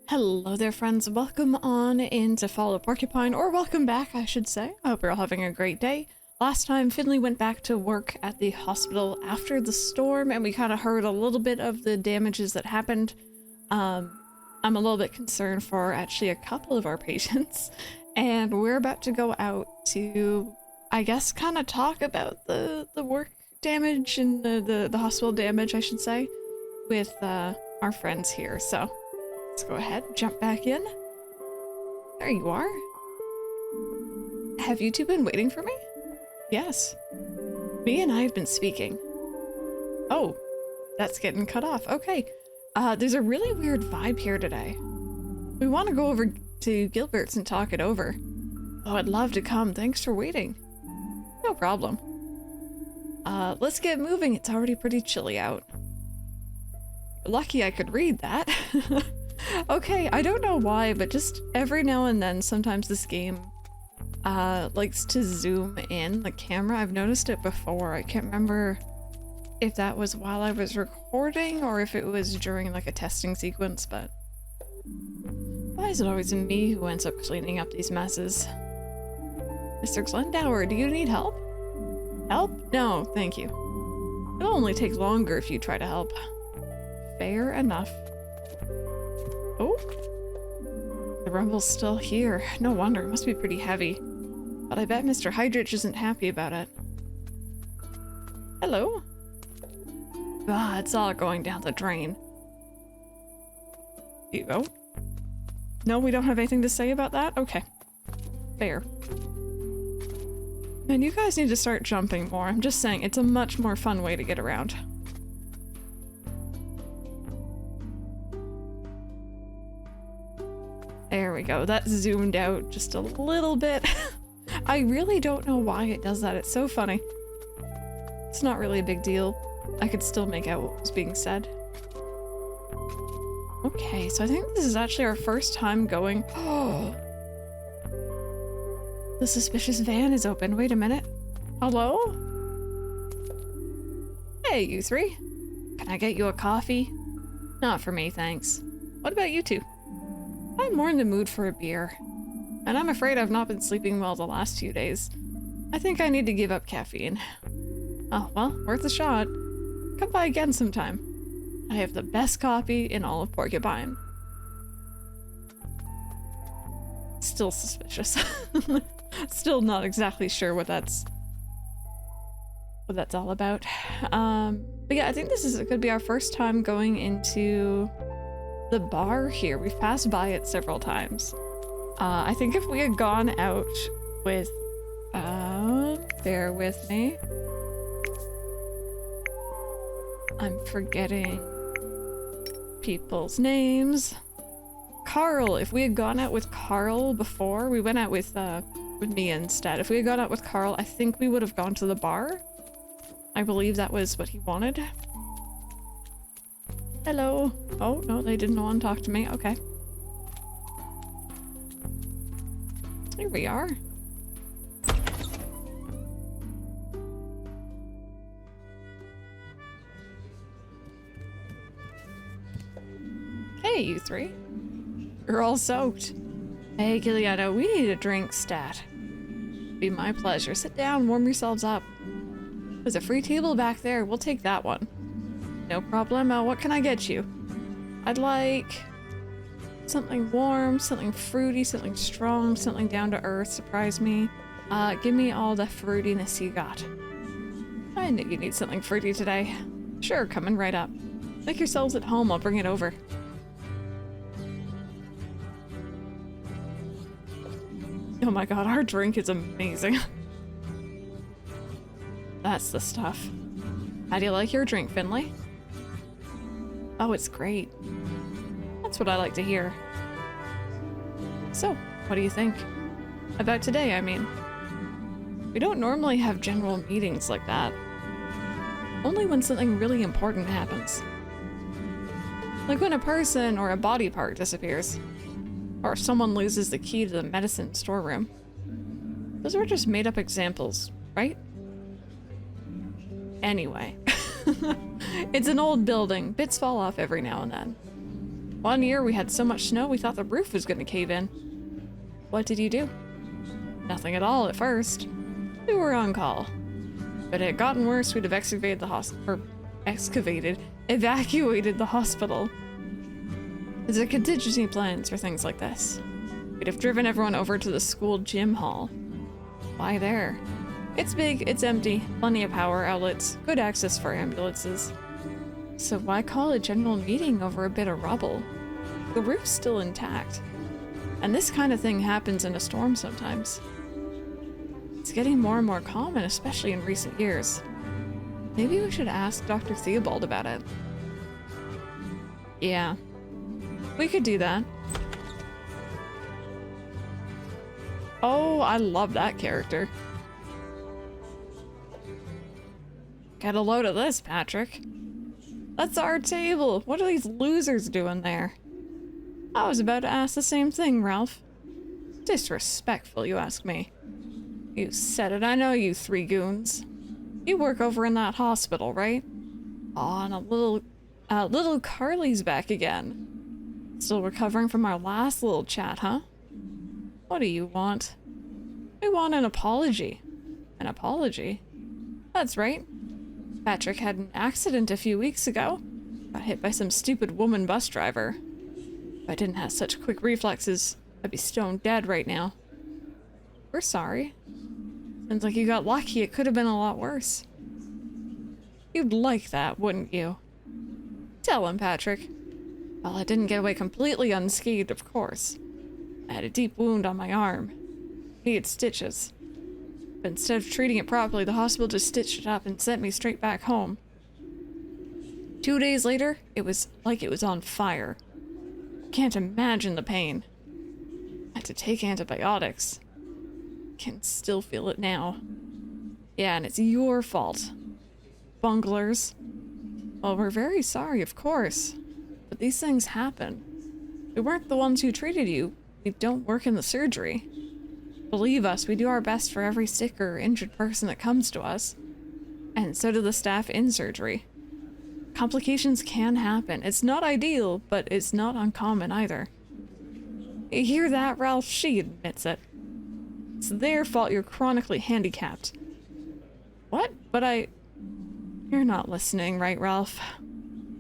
Hello there, friends. Welcome on into Fall of Porcupine, or welcome back, I should say. I hope you're all having a great day. Last time, Finley went back to work at the hospital after the storm, and we kind of heard a little bit of the damages that happened. I'm a little bit concerned for actually a couple of our patients, and we're about to go out to, I guess, kind of talk about the work damage and the hospital damage, I should say, with our friends here. So let's go ahead, jump back in. There you are. Have you two been waiting for me? Yes. Me and I have been speaking. Oh, that's getting cut off. Okay. There's a really weird vibe here today. We want to go over to Gilbert's and talk it over. Oh, I'd love to come. Thanks for waiting. No problem. Let's get moving. It's already pretty chilly out. Lucky I could read that. Okay, I don't know why, but just every now and then, sometimes this game likes to zoom in the camera. I've noticed it before. I can't remember if that was while I was recording or if it was during like a testing sequence, but why is it always me who ends up cleaning up these messes? Mr. Glendower, do you need help? Help? No, thank you. It'll only take longer if you try to help. Fair enough. Oh, the rumble's still here. No wonder, it must be pretty heavy. But I bet Mr. Hydrich isn't happy about it. Hello? Ah, it's all going down the drain. Oh. No, we don't have anything to say about that? Okay. Fair. Man, you guys need to start jumping more. I'm just saying, it's a much more fun way to get around. There we go. That zoomed out just a little bit. I really don't know why it does that. It's so funny. It's not really a big deal. I could still make out what was being said. Okay, so I think this is actually our first time going. Oh, the suspicious van is open. Wait a minute. Hello? Hey, you three. Can I get you a coffee? Not for me, thanks. What about you two? I'm more in the mood for a beer. And I'm afraid I've not been sleeping well the last few days. I think I need to give up caffeine. Oh, well, worth a shot. Come by again sometime. I have the best coffee in all of Porcupine. Still suspicious. Still not exactly sure what that's all about. But yeah, I think this could be our first time going into the bar here. We've passed by it several times. I think if we had gone out with, bear with me. I'm forgetting people's names. Carl, if we had gone out with Carl before, we went out with me instead. If we had gone out with Carl, I think we would have gone to the bar. I believe that was what he wanted. Hello. Oh, no, they didn't want to talk to me. Okay. Here we are. Hey, you three. You're all soaked. Hey, Giuliano, we need a drink stat. Be my pleasure. Sit down, warm yourselves up. There's a free table back there. We'll take that one. No problemo. What can I get you? I'd like something warm, something fruity, something strong, something down to earth. Surprise me. Give me all the fruitiness you got. I knew you need something fruity today. Sure, coming right up. Make yourselves at home. I'll bring it over. Oh my god, our drink is amazing. That's the stuff. How do you like your drink, Finley? Oh, it's great. That's what I like to hear. So, what do you think? About today, I mean. We don't normally have general meetings like that. Only when something really important happens. Like when a person or a body part disappears. Or someone loses the key to the medicine storeroom. Those are just made-up examples, right? Anyway. It's an old building. Bits fall off every now and then. One year we had so much snow we thought the roof was gonna cave in. What did you do? Nothing at all at first. We were on call. But it had gotten worse, we'd have evacuated the hospital. There's a contingency plans for things like this. We'd have driven everyone over to the school gym hall. Why there? It's big, it's empty, plenty of power outlets, good access for ambulances. So why call a general meeting over a bit of rubble? The roof's still intact. And this kind of thing happens in a storm sometimes. It's getting more and more common, especially in recent years. Maybe we should ask Dr. Theobald about it. Yeah, we could do that. Oh, I love that character. Get a load of this, Patrick. That's our table. What are these losers doing there? I was about to ask the same thing, Ralph. Disrespectful, you ask me. You said it, I know you three goons. You work over in that hospital, right? Aw, and little Carly's back again. Still recovering from our last little chat, huh? What do you want? We want an apology. An apology? That's right. Patrick had an accident a few weeks ago. Got hit by some stupid woman bus driver. If I didn't have such quick reflexes, I'd be stone dead right now. We're sorry. Sounds like you got lucky. It could have been a lot worse. You'd like that, wouldn't you? Tell him, Patrick. Well, I didn't get away completely unscathed, of course. I had a deep wound on my arm. Needed stitches. But instead of treating it properly, the hospital just stitched it up and sent me straight back home. 2 days later, it was like it was on fire. Can't imagine the pain. I had to take antibiotics. Can still feel it now. Yeah, and it's your fault. Bunglers. Well, we're very sorry, of course. But these things happen. We weren't the ones who treated you. We don't work in the surgery. Believe us, we do our best for every sick or injured person that comes to us. And so do the staff in surgery. Complications can happen. It's not ideal, but it's not uncommon either. You hear that, Ralph? She admits it. It's their fault you're chronically handicapped. What? But You're not listening, right, Ralph?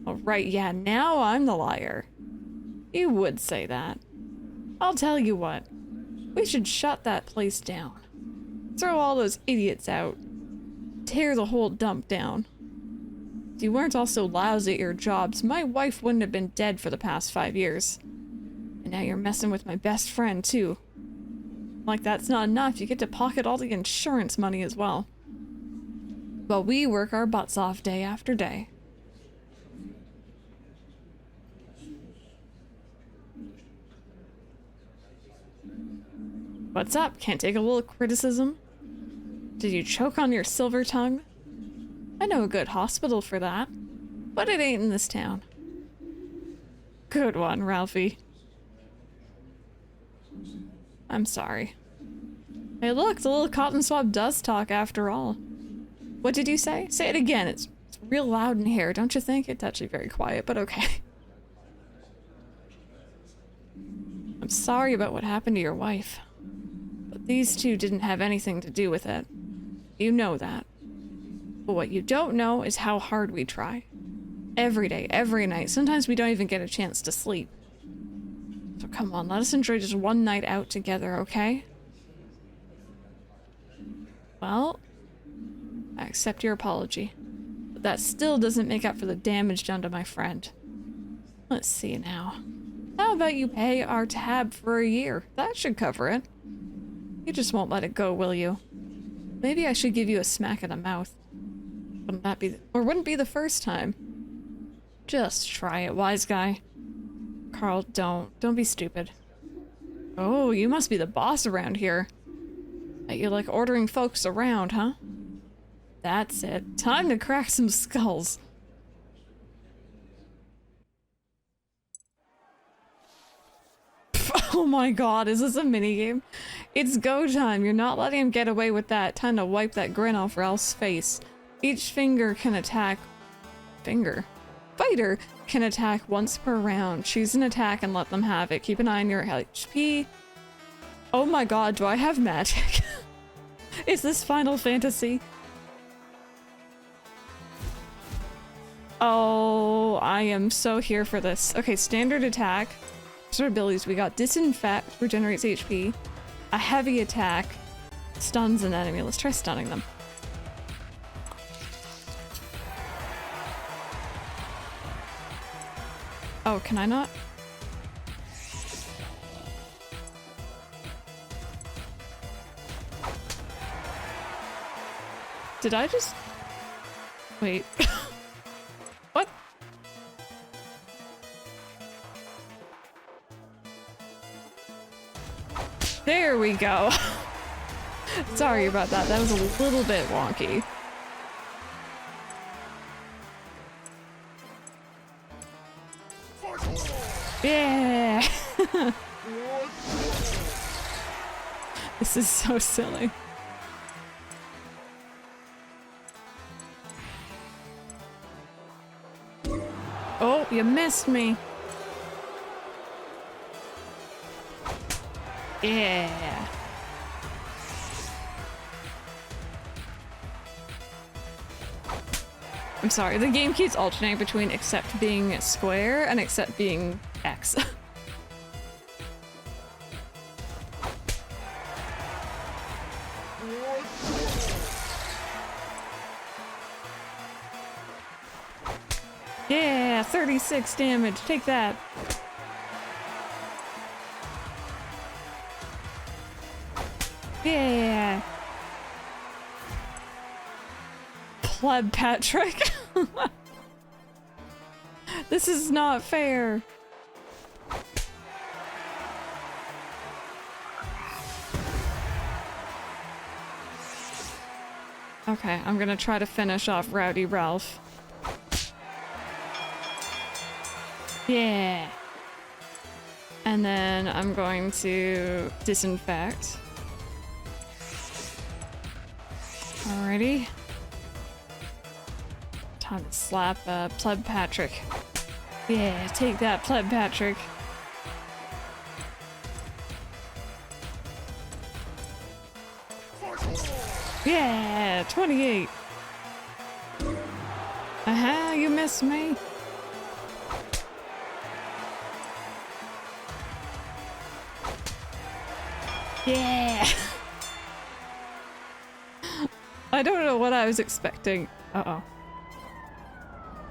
Oh, right, yeah, now I'm the liar. You would say that. I'll tell you what. We should shut that place down. Throw all those idiots out. Tear the whole dump down. If you weren't also lousy at your jobs, my wife wouldn't have been dead for the past 5 years. And now you're messing with my best friend, too. Like that's not enough, you get to pocket all the insurance money as well. But we work our butts off day after day. What's up? Can't take a little criticism? Did you choke on your silver tongue? I know a good hospital for that, but it ain't in this town. Good one, Ralphie. I'm sorry. Hey look, the little cotton swab does talk after all. What did you say? Say it again, it's real loud in here, don't you think? It's actually very quiet, but okay. I'm sorry about what happened to your wife. But these two didn't have anything to do with it. You know that. But what you don't know is how hard we try. Every day, every night. Sometimes we don't even get a chance to sleep. So come on, let us enjoy just one night out together, okay? Well, I accept your apology. But that still doesn't make up for the damage done to my friend. Let's see now. How about you pay our tab for a year? That should cover it. You just won't let it go, will you? Maybe I should give you a smack in the mouth. Wouldn't that be, or wouldn't be the first time. Just try it, wise guy. Carl, don't be stupid. Oh, you must be the boss around here. Bet you like ordering folks around, huh? That's it. Time to crack some skulls. Oh my god, is this a minigame? It's go time. You're not letting him get away with that. Time to wipe that grin off Ralph's face. Each finger can attack... Finger? fighter can attack once per round. Choose an attack and let them have it. Keep an eye on your HP. Oh my god, do I have magic? Is this Final Fantasy? Oh, I am so here for this. Okay, standard attack. Sort of abilities we got. Disinfect, regenerates HP. A heavy attack, stuns an enemy. Let's try stunning them. Oh, can I not? Did I just... Wait. What? There we go. Sorry about that. That was a little bit wonky. Yeah! This is so silly. Oh, you missed me. Yeah. I'm sorry, the game keeps alternating between except being square and except being X. Yeah, 36 damage, take that. Yeah. Pleb Patrick. This is not fair. Okay, I'm gonna try to finish off Rowdy Ralph. Yeah. And then I'm going to disinfect. Alrighty. Time to slap Pleb Patrick. Yeah, take that, Pleb Patrick. Yeah, 28. Aha, you missed me. Yeah. I don't know what I was expecting. Uh-oh.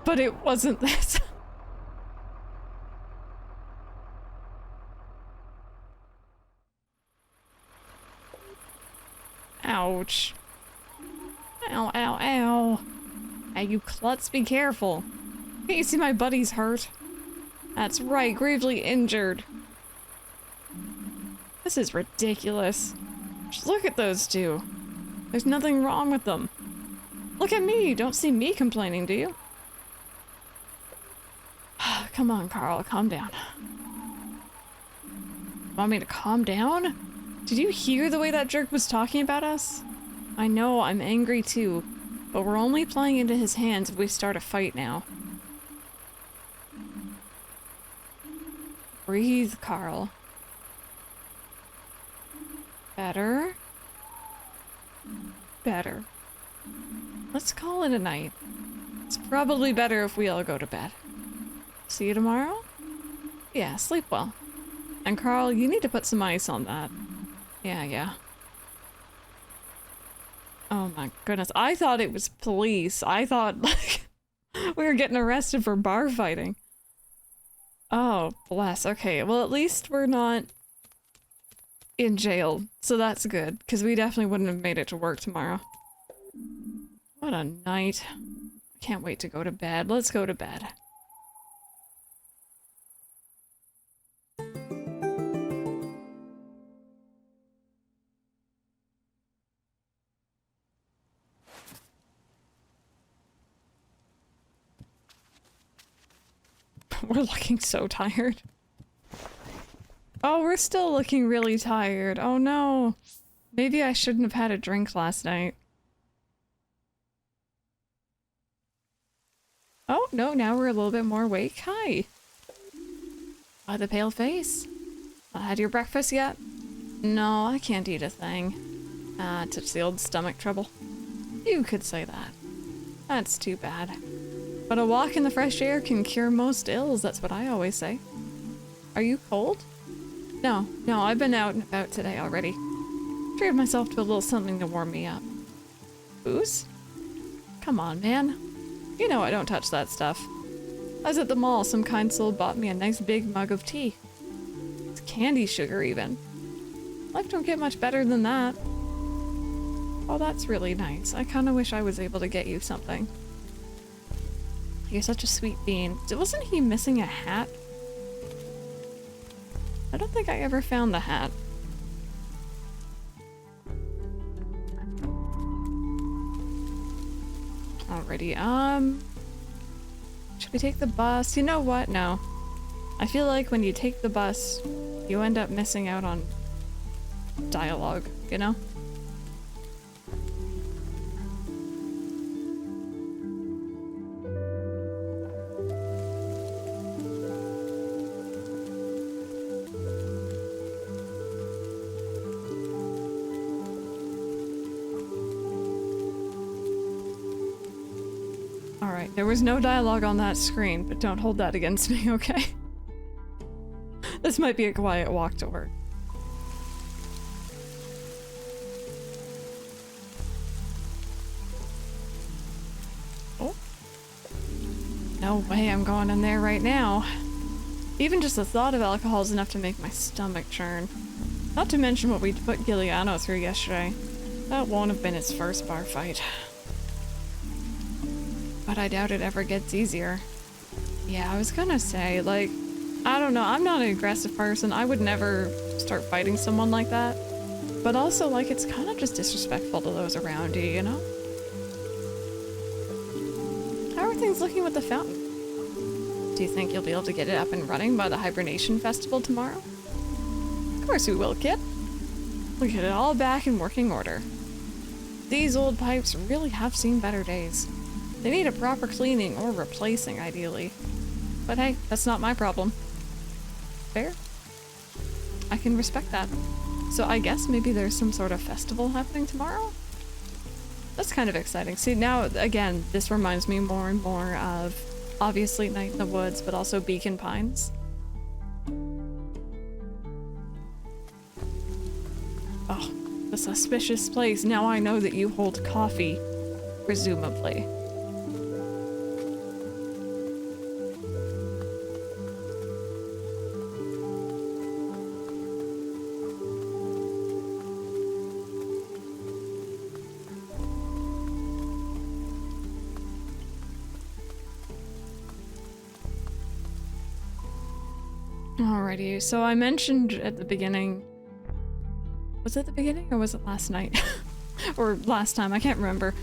But it wasn't this. Ouch. Ow, ow, ow. Hey, you klutz, be careful. Can't you see my buddy's hurt? That's right, gravely injured. This is ridiculous. Just look at those two. There's nothing wrong with them. Look at me, you don't see me complaining, do you? Come on, Carl, calm down. Want me to calm down? Did you hear the way that jerk was talking about us? I know, I'm angry too, but we're only playing into his hands if we start a fight now. Breathe, Carl. Better. Better. Let's call it a night. It's probably better if we all go to bed. See you tomorrow? Yeah, sleep well. And Carl, you need to put some ice on that. Yeah. Oh my goodness. I thought it was police. I thought, like, we were getting arrested for bar fighting. Oh, bless. Okay, well at least we're not in jail, so that's good, because we definitely wouldn't have made it to work tomorrow. What a night. Can't wait to go to bed. Let's go to bed. We're looking so tired. Oh, we're still looking really tired. Oh no. Maybe I shouldn't have had a drink last night. Oh, Oh, no, now we're a little bit more awake. Hi. Why the pale face? Had your breakfast yet? No, I can't eat a thing. It's the old stomach trouble. You could say that. That's too bad. But a walk in the fresh air can cure most ills, that's what I always say. Are you cold? No, I've been out and about today already. Treated myself to a little something to warm me up. Booze? Come on, man. You know I don't touch that stuff. I was at the mall, some kind soul bought me a nice big mug of tea. It's candy sugar even. Life don't get much better than that. Oh, that's really nice. I kinda wish I was able to get you something. You're such a sweet bean. Wasn't he missing a hat? I don't think I ever found the hat. Alrighty, should we take the bus? You know what? No. I feel like when you take the bus, you end up missing out on dialogue, you know? Alright, there was no dialogue on that screen, but don't hold that against me, okay? This might be a quiet walk to work. Oh. No way I'm going in there right now. Even just the thought of alcohol is enough to make my stomach churn. Not to mention what we put Giuliano through yesterday. That won't have been his first bar fight. But I doubt it ever gets easier. Yeah, I was gonna say, like, I don't know, I'm not an aggressive person. I would never start fighting someone like that. But also, like, it's kind of just disrespectful to those around you, you know? How are things looking with the fountain? Do you think you'll be able to get it up and running by the Hibernation Festival tomorrow? Of course we will, kid. We'll get it all back in working order. These old pipes really have seen better days. They need a proper cleaning or replacing, ideally. But hey, that's not my problem. Fair? I can respect that. So I guess maybe there's some sort of festival happening tomorrow? That's kind of exciting. See, now, again, this reminds me more and more of, obviously, Night in the Woods, but also Beacon Pines. Oh, the suspicious place. Now I know that you hold coffee, presumably. Alrighty, so I mentioned at the beginning... Was it the beginning or was it last night? Or last time, I can't remember.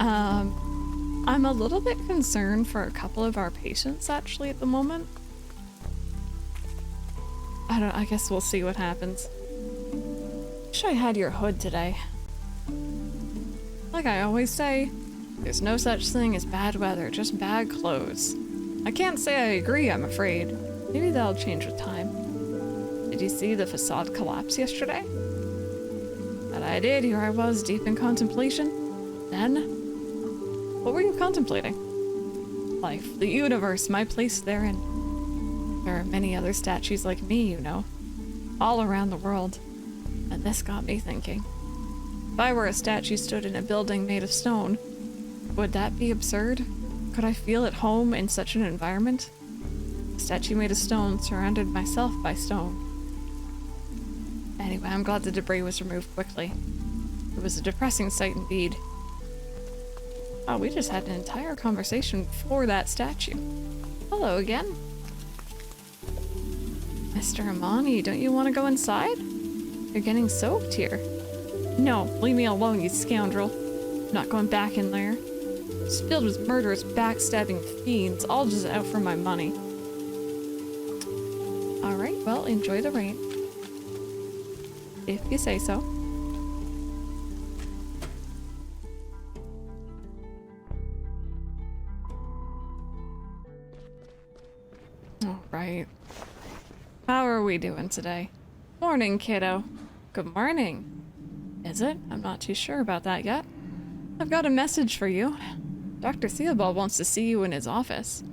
I'm a little bit concerned for a couple of our patients actually at the moment. I guess we'll see what happens. Wish I had your hood today. Like I always say, there's no such thing as bad weather, just bad clothes. I can't say I agree, I'm afraid. Maybe that'll change with time. Did you see the facade collapse yesterday? That I did. Here I was, deep in contemplation. Then, what were you contemplating? Life, the universe, my place therein. There are many other statues like me, you know, all around the world. And this got me thinking. If I were a statue stood in a building made of stone, would that be absurd? Could I feel at home in such an environment? A statue made of stone surrounded myself by stone. Anyway, I'm glad the debris was removed quickly. It was a depressing sight indeed. Oh, we just had an entire conversation for that statue. Hello again. Mr. Amani, don't you want to go inside? You're getting soaked here. No, leave me alone, you scoundrel. I'm not going back in there. It's filled with murderous, backstabbing fiends, all just out for my money. Alright, well, enjoy the rain. If you say so. right. How are we doing today? Morning, kiddo. Good morning. Is it? I'm not too sure about that yet. I've got a message for you. Dr. Theobald wants to see you in his office.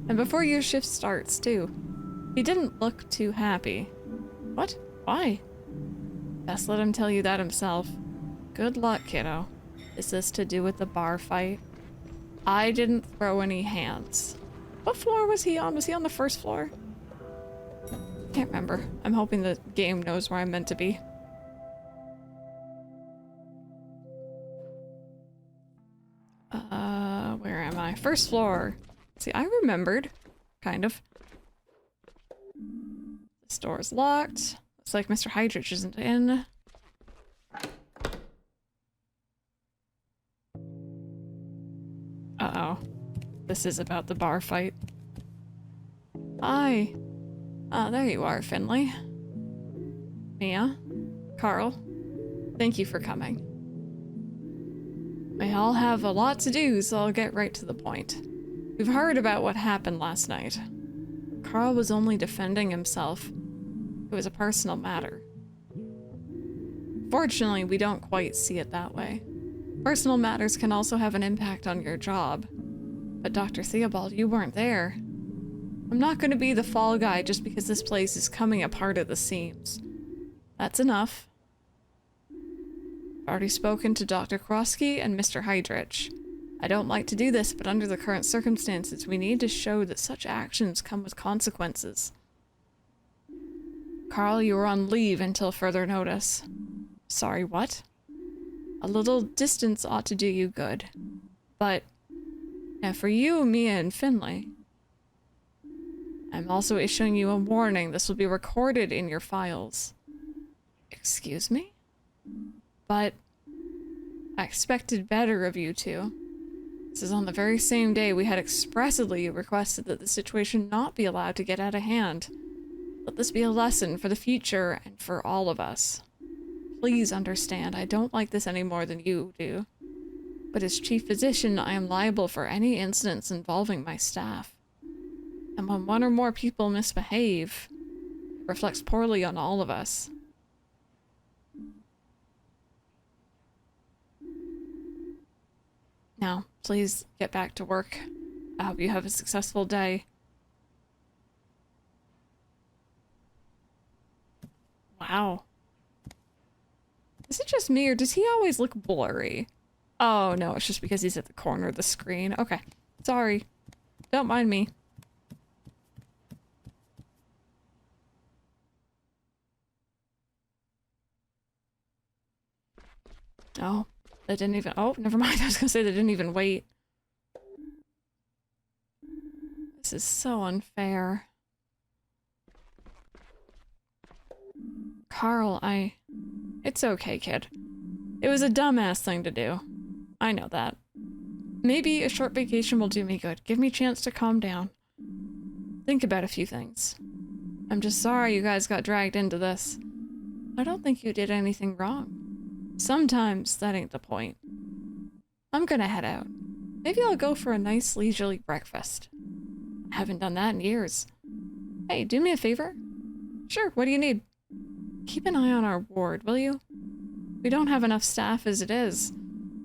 And before your shift starts, too. He didn't look too happy. What? Why? Best let him tell you that himself. Good luck, kiddo. Is this to do with the bar fight? I didn't throw any hands. What floor was he on? Was he on the first floor? Can't remember. I'm hoping the game knows where I'm meant to be. Where am I? First floor. See, I remembered. Kind of. This door is locked. Looks like Mr. Hydrich isn't in. Uh-oh. This is about the bar fight. Hi. Ah, there you are, Finley. Mia. Carl. Thank you for coming. We all have a lot to do, so I'll get right to the point. We've heard about what happened last night. Carl was only defending himself. It was a personal matter. Fortunately, we don't quite see it that way. Personal matters can also have an impact on your job. But Dr. Theobald, you weren't there. I'm not going to be the fall guy just because this place is coming apart at the seams. That's enough. I've already spoken to Dr. Krosky and Mr. Hydrich. I don't like to do this, but under the current circumstances, we need to show that such actions come with consequences. Carl, you are on leave until further notice. Sorry, what? A little distance ought to do you good. But, now for you, Mia, and Finley, I'm also issuing you a warning. This will be recorded in your files. Excuse me? But I expected better of you two. This is on the very same day we had expressly requested that the situation not be allowed to get out of hand. Let this be a lesson for the future and for all of us. Please understand, I don't like this any more than you do. But as chief physician, I am liable for any incidents involving my staff. And when one or more people misbehave, it reflects poorly on all of us. Now, please get back to work. I hope you have a successful day. Wow. Is it just me, or does he always look blurry? Oh, no, it's just because he's at the corner of the screen. Okay. Sorry. Don't mind me. Oh, they didn't even... Oh, never mind. I was gonna say they didn't even wait. This is so unfair. Carl, It's okay, kid. It was a dumbass thing to do. I know that. Maybe a short vacation will do me good. Give me a chance to calm down. Think about a few things. I'm just sorry you guys got dragged into this. I don't think you did anything wrong. Sometimes that ain't the point. I'm gonna head out. Maybe I'll go for a nice leisurely breakfast. I haven't done that in years. Hey, do me a favor? Sure, what do you need? Keep an eye on our ward, will you? We don't have enough staff as it is.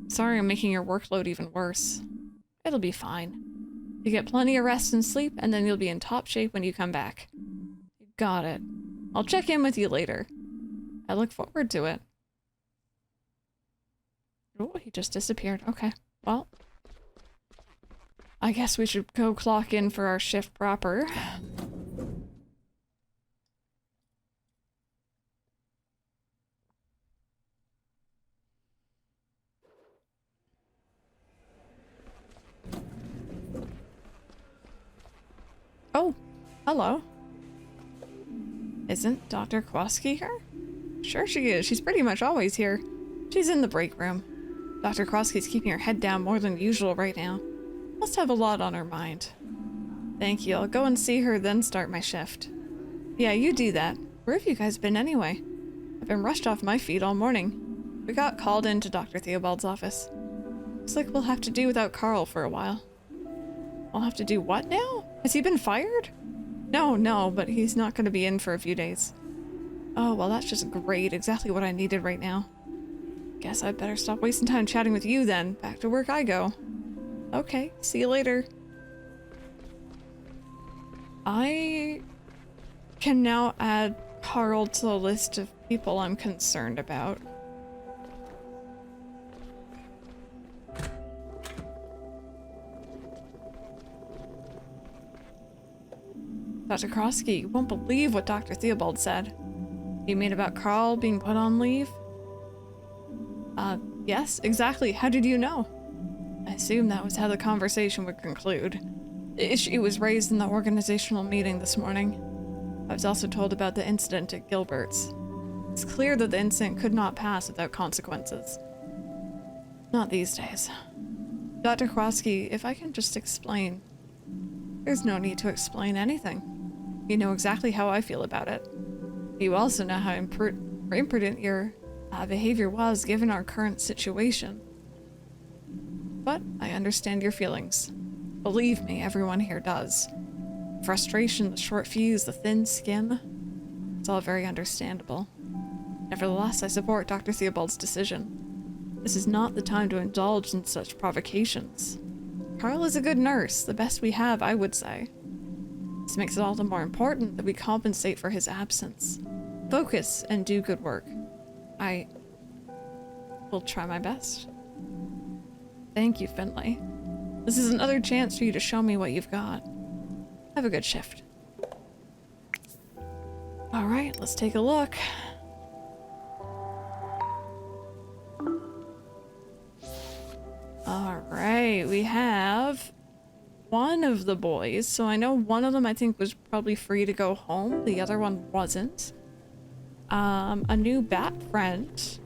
Sorry I'm making your workload even worse. It'll be fine. You get plenty of rest and sleep, and then you'll be in top shape when you come back. You got it. I'll check in with you later. I look forward to it. Oh, he just disappeared. Okay, well. I guess we should go clock in for our shift proper. Oh, hello. Isn't Dr. Krosky here? Sure she is. She's pretty much always here. She's in the break room. Dr. Krosky's keeping her head down more than usual right now. Must have a lot on her mind. Thank you. I'll go and see her, then start my shift. Yeah, you do that. Where have you guys been anyway? I've been rushed off my feet all morning. We got called into Dr. Theobald's office. Looks like we'll have to do without Carl for a while. I'll have to do what now? Has he been fired? No, but he's not going to be in for a few days. Oh, well, that's just great. Exactly what I needed right now. Guess I'd better stop wasting time chatting with you then. Back to work I go. Okay, see you later. I can now add Carl to the list of people I'm concerned about. Dr. Krosky, you won't believe what Dr. Theobald said. You mean about Carl being put on leave? Yes, exactly. How did you know? I assumed that was how the conversation would conclude. The issue was raised in the organizational meeting this morning. I was also told about the incident at Gilbert's. It's clear that the incident could not pass without consequences. Not these days. Dr. Krosky, if I can just explain. There's no need to explain anything. You know exactly how I feel about it. You also know how imprudent your behavior was given our current situation. But I understand your feelings. Believe me, everyone here does. Frustration, the short fuse, the thin skin. It's all very understandable. Nevertheless, I support Dr. Theobald's decision. This is not the time to indulge in such provocations. Carl is a good nurse, the best we have, I would say. This makes it all the more important that we compensate for his absence. Focus and do good work. I will try my best. Thank you, Finley. This is another chance for you to show me what you've got. Have a good shift. Alright, let's take a look. Alright, we have one of the boys. So I know one of them I think was probably free to go home. The other one wasn't. A new bat friend.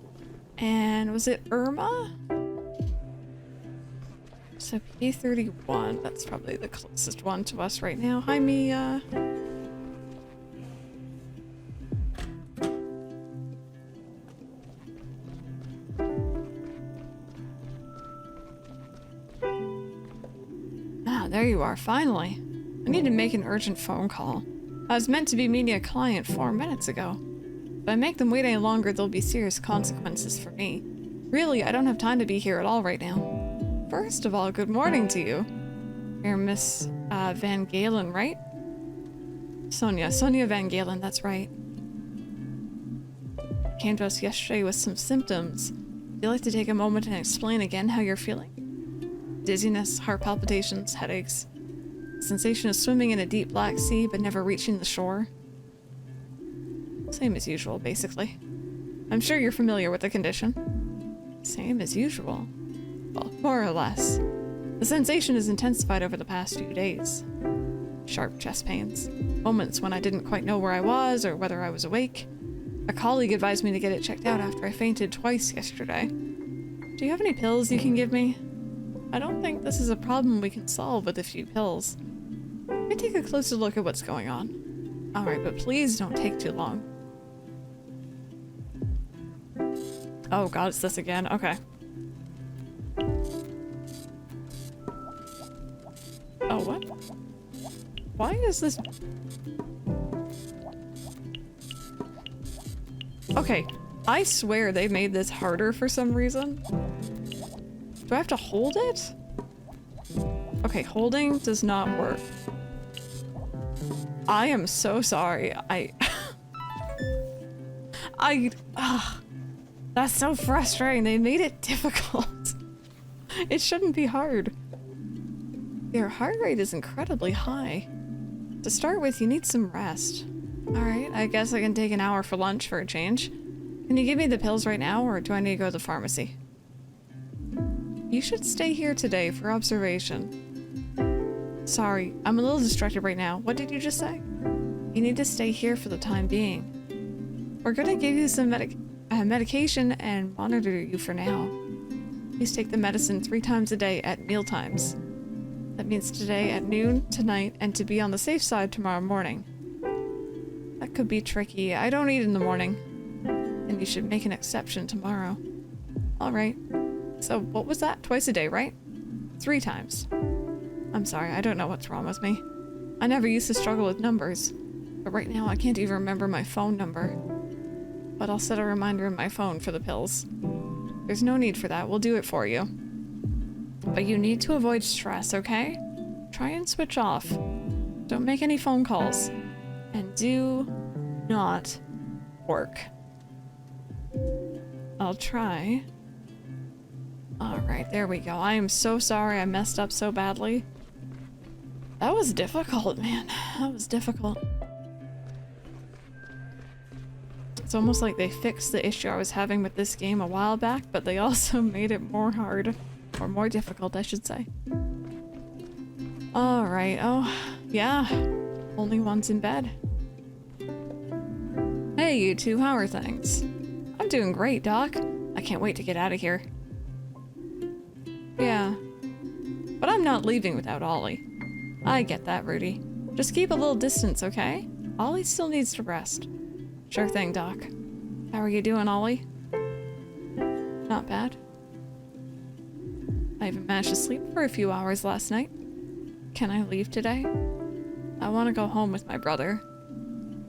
And was it Irma? So P31, that's probably the closest one to us right now. Hi, Mia. Ah, there you are, finally. I need to make an urgent phone call. I was meant to be meeting a client 4 minutes ago. If I make them wait any longer, there'll be serious consequences for me. Really, I don't have time to be here at all right now. First of all, good morning to you. You're Miss Van Galen, right? Sonia Van Galen, that's right. Came to us yesterday with some symptoms. Would you like to take a moment and explain again how you're feeling? Dizziness, heart palpitations, headaches. Sensation of swimming in a deep black sea but never reaching the shore. Same as usual, basically. I'm sure you're familiar with the condition. Same as usual. Well, more or less. The sensation has intensified over the past few days. Sharp chest pains. Moments when I didn't quite know where I was or whether I was awake. A colleague advised me to get it checked out after I fainted twice yesterday. Do you have any pills you can give me? I don't think this is a problem we can solve with a few pills. Let me take a closer look at what's going on. Alright, but please don't take too long. Oh god, it's this again. Okay. Oh, what? Why is this... Okay, I swear they made this harder for some reason. Do I have to hold it? Okay, holding does not work. I am so sorry. That's so frustrating. They made it difficult. It shouldn't be hard. Your heart rate is incredibly high. To start with, you need some rest. Alright, I guess I can take an hour for lunch for a change. Can you give me the pills right now, or do I need to go to the pharmacy? You should stay here today for observation. Sorry, I'm a little distracted right now. What did you just say? You need to stay here for the time being. We're gonna give you some medication and monitor you for now. Please take the medicine 3 times a day at meal times. That means today at noon, tonight, and to be on the safe side tomorrow morning. That could be tricky. I don't eat in the morning. And you should make an exception tomorrow. Alright. So what was that? Twice a day, right? 3 times. I'm sorry, I don't know what's wrong with me. I never used to struggle with numbers, but right now I can't even remember my phone number. But I'll set a reminder in my phone for the pills. There's no need for that, we'll do it for you. But you need to avoid stress, okay? Try and switch off. Don't make any phone calls. And do not work. I'll try. Alright, there we go. I am so sorry I messed up so badly. That was difficult, man. That was difficult. It's almost like they fixed the issue I was having with this game a while back, but they also made it more hard. Or more difficult, I should say. Alright, oh, yeah. Only one's in bed. Hey, you two, how are things? I'm doing great, Doc. I can't wait to get out of here. Yeah. But I'm not leaving without Ollie. I get that, Rudy. Just keep a little distance, okay? Ollie still needs to rest. Sure thing, Doc. How are you doing, Ollie? Not bad. I even managed to sleep for a few hours last night. Can I leave today? I want to go home with my brother.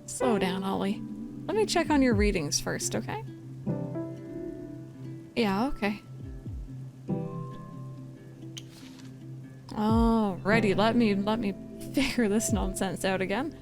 Slow down, Ollie. Let me check on your readings first, okay? Yeah, okay. Alrighty, let me figure this nonsense out again.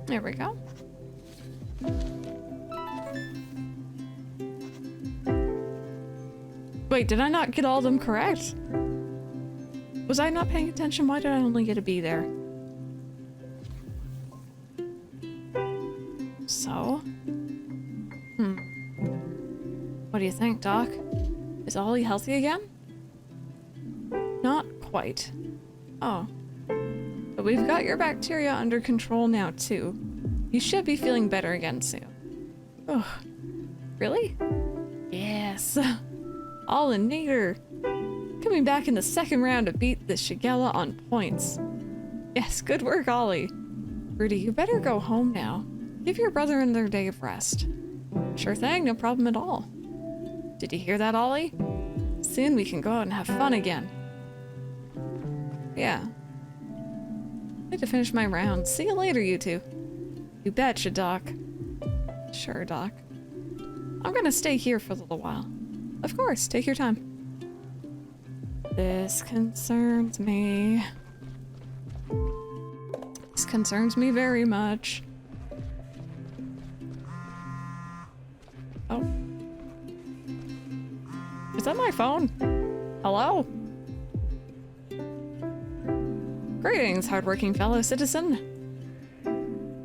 There we go. Wait, did I not get all of them correct? Was I not paying attention? Why did I only get a B there? So? What do you think, Doc? Is Ollie healthy again? Not quite. Oh. But we've got your bacteria under control now, too. You should be feeling better again soon. Ugh. Really? Yes. All in Nader. Coming back in the second round to beat the Shigella on points. Yes, good work, Ollie. Rudy, you better go home now. Give your brother another day of rest. Sure thing, no problem at all. Did you hear that, Ollie? Soon we can go out and have fun again. Yeah. I need to finish my round. See you later, you two. You betcha, Doc. Sure, Doc. I'm gonna stay here for a little while. Of course, take your time. This concerns me. This concerns me very much. Oh. Is that my phone? Hello? Greetings, hardworking fellow citizen.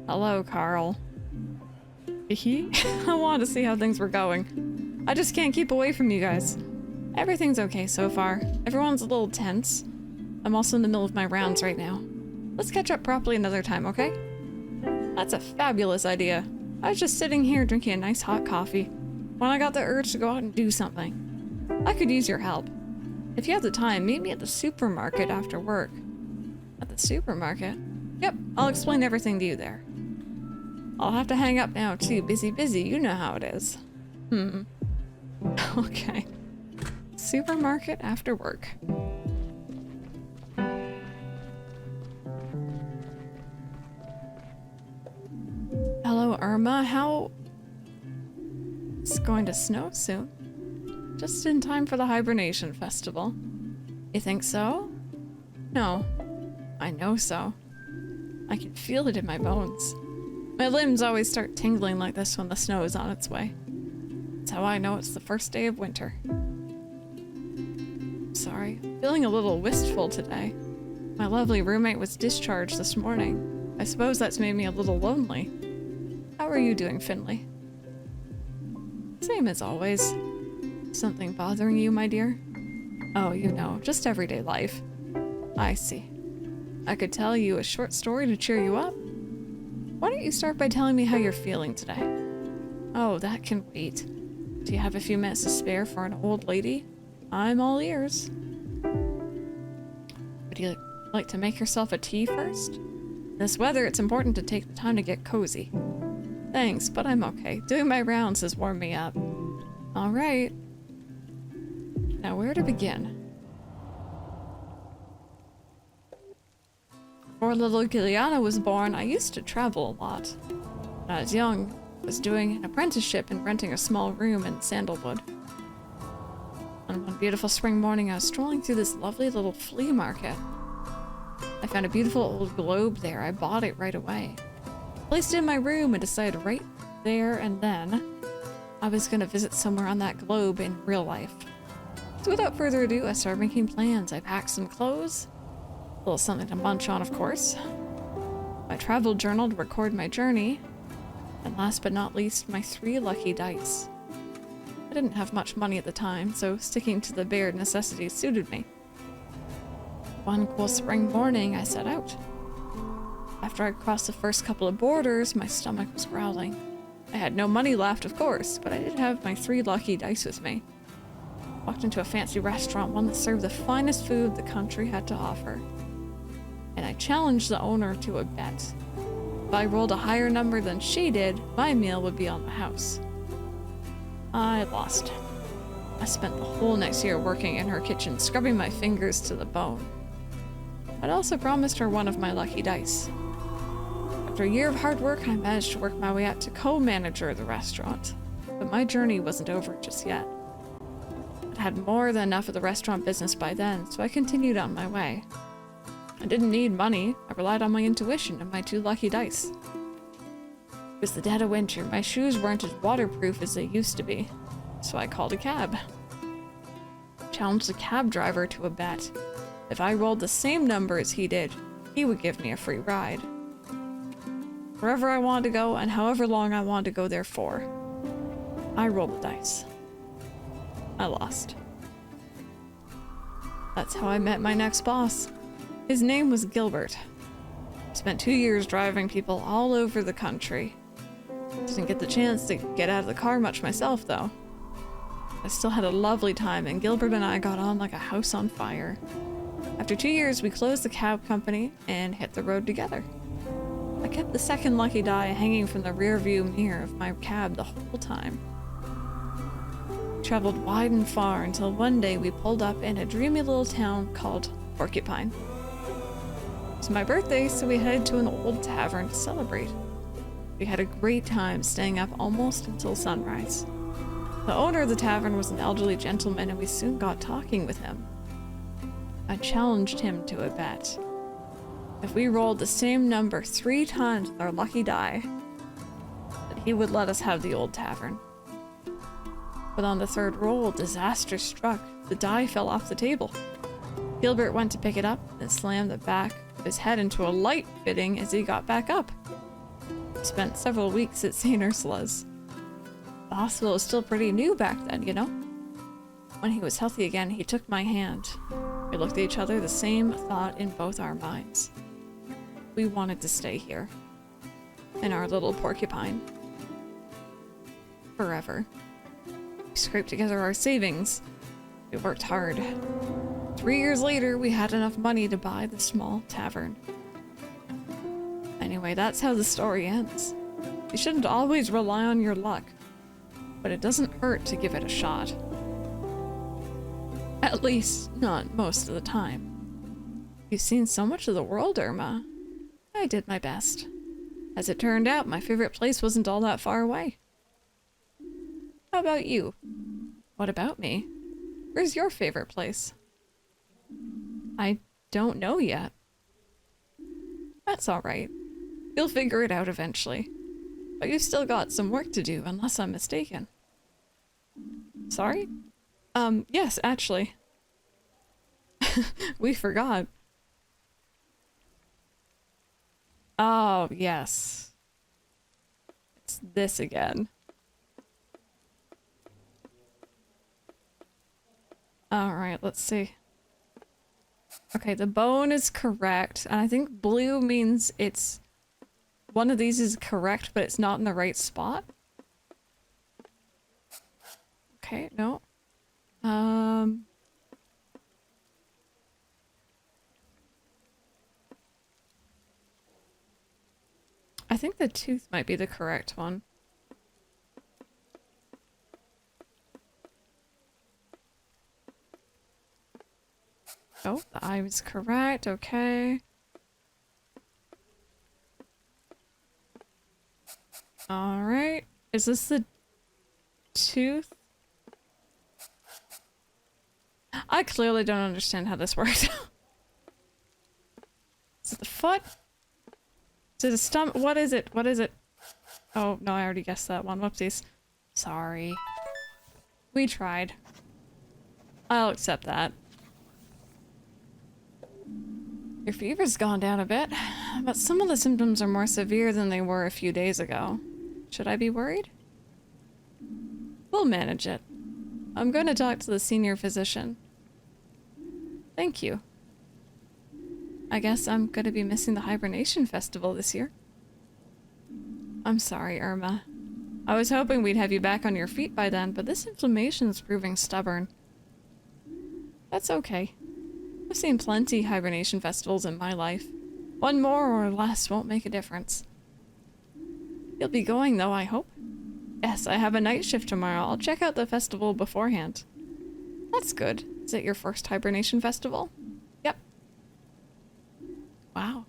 Hello, Carl. I wanted to see how things were going. I just can't keep away from you guys. Everything's okay so far. Everyone's a little tense. I'm also in the middle of my rounds right now. Let's catch up properly another time, okay? That's a fabulous idea. I was just sitting here drinking a nice hot coffee when I got the urge to go out and do something. I could use your help. If you have the time, meet me at the supermarket after work. At the supermarket? Yep, I'll explain everything to you there. I'll have to hang up now too. Busy, you know how it is. Okay. Supermarket after work. Hello, Irma. How... It's going to snow soon. Just in time for the hibernation festival. You think so? No. I know so. I can feel it in my bones. My limbs always start tingling like this when the snow is on its way. That's how I know it's the first day of winter. Sorry, feeling a little wistful today. My lovely roommate was discharged this morning. I suppose that's made me a little lonely. How are you doing, Finley? Same as always. Something bothering you, my dear? Oh, you know, just everyday life. I see. I could tell you a short story to cheer you up. Why don't you start by telling me how you're feeling today? Oh, that can wait. Do you have a few minutes to spare for an old lady? I'm all ears. Would you like to make yourself a tea first? In this weather, it's important to take the time to get cozy. Thanks, but I'm okay. Doing my rounds has warmed me up. All right. Now where to begin? Before little Gilliana was born, I used to travel a lot. When I was young, I was doing an apprenticeship and renting a small room in Sandalwood. On one beautiful spring morning, I was strolling through this lovely little flea market. I found a beautiful old globe there. I bought it right away. Placed it in my room and decided right there and then I was going to visit somewhere on that globe in real life. So without further ado, I started making plans. I packed some clothes, a little something to munch on, of course, my travel journal to record my journey, and last but not least, my 3 lucky dice. I didn't have much money at the time, so sticking to the bare necessities suited me. One cool spring morning, I set out. After I crossed the first couple of borders, my stomach was growling. I had no money left, of course, but I did have my 3 lucky dice with me. Walked into a fancy restaurant, one that served the finest food the country had to offer. And I challenged the owner to a bet. If I rolled a higher number than she did, my meal would be on the house. I lost. I spent the whole next year working in her kitchen, scrubbing my fingers to the bone. I'd also promised her one of my lucky dice. After a year of hard work, I managed to work my way up to co-manager of the restaurant. But my journey wasn't over just yet. I'd had more than enough of the restaurant business by then, so I continued on my way. I didn't need money. I relied on my intuition and my 2 lucky dice. It was the dead of winter. My shoes weren't as waterproof as they used to be, so I called a cab. Challenged the cab driver to a bet. If I rolled the same number as he did, he would give me a free ride. Wherever I wanted to go and however long I wanted to go there for. I rolled the dice. I lost. That's how I met my next boss. His name was Gilbert. I spent 2 years driving people all over the country. Didn't get the chance to get out of the car much myself, though. I still had a lovely time, and Gilbert and I got on like a house on fire. After 2 years, we closed the cab company and hit the road together. I kept the 2nd lucky die hanging from the rearview mirror of my cab the whole time. We traveled wide and far until one day we pulled up in a dreamy little town called Porcupine. It was my birthday, so we headed to an old tavern to celebrate. We had a great time staying up almost until sunrise. The owner of the tavern was an elderly gentleman, and we soon got talking with him. I challenged him to a bet. If we rolled the same number 3 times with our lucky die, that he would let us have the old tavern. But on the 3rd roll, disaster struck. The die fell off the table. Gilbert went to pick it up and slammed the back of his head into a light fitting as he got back up. He spent several weeks at St. Ursula's. The hospital was still pretty new back then, you know? When he was healthy again, he took my hand. We looked at each other, the same thought in both our minds. We wanted to stay here. In our little porcupine. Forever. We scraped together our savings. We worked hard. 3 years later, we had enough money to buy the small tavern. Anyway, that's how the story ends. You shouldn't always rely on your luck, but it doesn't hurt to give it a shot. At least, not most of the time. You've seen so much of the world, Irma. I did my best. As it turned out, my favorite place wasn't all that far away. How about you? What about me? Where's your favorite place? I don't know yet. That's alright. You'll figure it out eventually. But you've still got some work to do, unless I'm mistaken. Sorry? Yes, actually. We forgot. Oh, yes. It's this again. Alright, let's see. Okay, the bone is correct, and I think blue means it's... One of these is correct, but it's not in the right spot. Okay, no. I think the tooth might be the correct one. Oh, the eye was correct. Okay. Alright. Is this the tooth? I clearly don't understand how this works. Is it the foot? Is it a stomach? What is it? What is it? Oh, no, I already guessed that one. Whoopsies. Sorry. We tried. I'll accept that. Your fever's gone down a bit, but some of the symptoms are more severe than they were a few days ago. Should I be worried? We'll manage it. I'm going to talk to the senior physician. Thank you. I guess I'm going to be missing the hibernation festival this year. I'm sorry, Irma. I was hoping we'd have you back on your feet by then, but this inflammation's proving stubborn. That's okay. I've seen plenty hibernation festivals in my life. One more or less won't make a difference. You'll be going though, I hope? Yes, I have a night shift tomorrow. I'll check out the festival beforehand. That's good. Is it your first hibernation festival? Yep. Wow.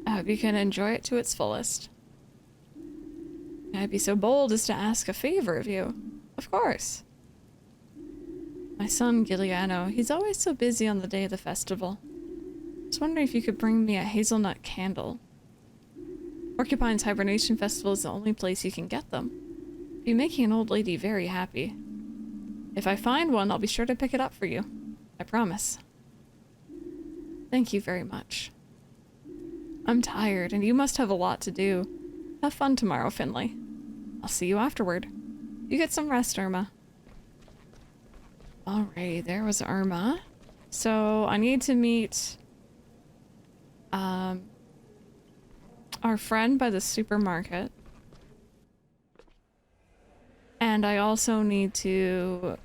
I hope you can enjoy it to its fullest. I'd be so bold as to ask a favor of you. Of course. My son, Giuliano, he's always so busy on the day of the festival. I was wondering if you could bring me a hazelnut candle. Porcupine's Hibernation Festival is the only place you can get them. It'd be making an old lady very happy. If I find one, I'll be sure to pick it up for you. I promise. Thank you very much. I'm tired, and you must have a lot to do. Have fun tomorrow, Finley. I'll see you afterward. You get some rest, Irma. Alright, there was Irma. So, I need to meet our friend by the supermarket. And I also need to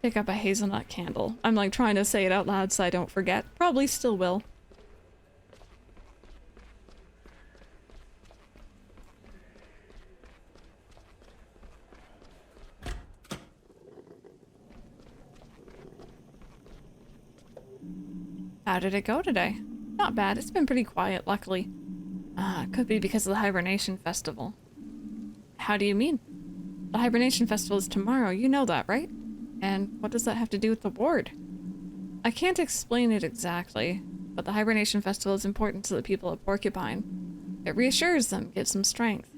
pick up a hazelnut candle. I'm like trying to say it out loud so I don't forget. Probably still will. How did it go today? Not bad. It's been pretty quiet, luckily. Could be because of the Hibernation Festival. How do you mean? The Hibernation Festival is tomorrow. You know that, right? And what does that have to do with the ward? I can't explain it exactly, but the Hibernation Festival is important to the people of Porcupine. It reassures them, gives them strength.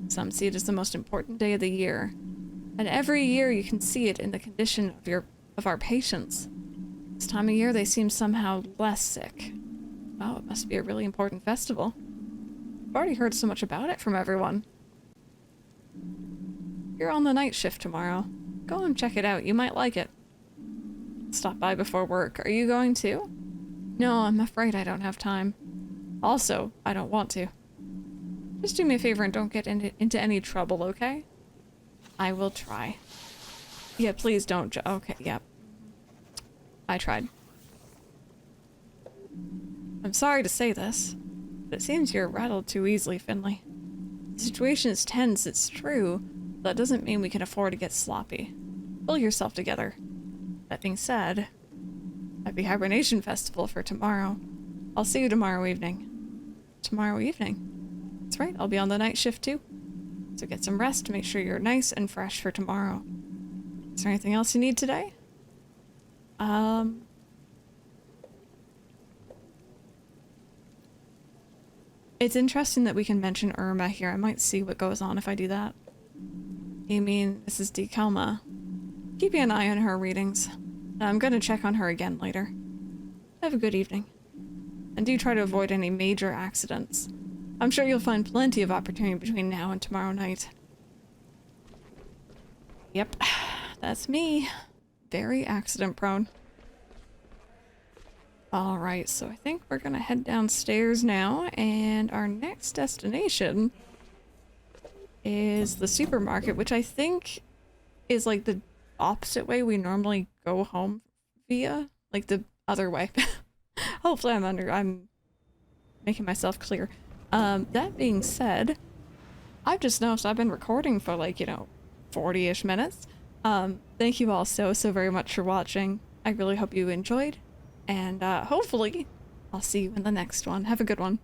Some see it as the most important day of the year. And every year you can see it in the condition of our patients. This time of year, they seem somehow less sick. Wow, it must be a really important festival. I've already heard so much about it from everyone. You're on the night shift tomorrow. Go and check it out. You might like it. Stop by before work. Are you going too? No, I'm afraid I don't have time. Also, I don't want to. Just do me a favor and don't get into any trouble, okay? I will try. Yeah, please don't. Okay, yeah. I tried. I'm sorry to say this, but it seems you're rattled too easily, Finley. The situation is tense, it's true, but that doesn't mean we can afford to get sloppy. Pull yourself together. That being said, happy Hibernation Festival for tomorrow. I'll see you tomorrow evening. Tomorrow evening? That's right, I'll be on the night shift too. So get some rest to make sure you're nice and fresh for tomorrow. Is there anything else you need today? It's interesting that we can mention Irma here. I might see what goes on if I do that. You mean Mrs. DeKalma? Keeping an eye on her readings. I'm gonna check on her again later. Have a good evening. And do try to avoid any major accidents. I'm sure you'll find plenty of opportunity between now and tomorrow night. Yep, that's me. Very accident prone. Alright, so I think we're gonna head downstairs now, and our next destination is the supermarket, which I think is like the opposite way we normally go home via, like the other way. Hopefully I'm making myself clear. That being said, I've just noticed I've been recording for like, 40-ish minutes. Thank you all so very much for watching. I really hope you enjoyed, and hopefully I'll see you in the next one. Have a good one.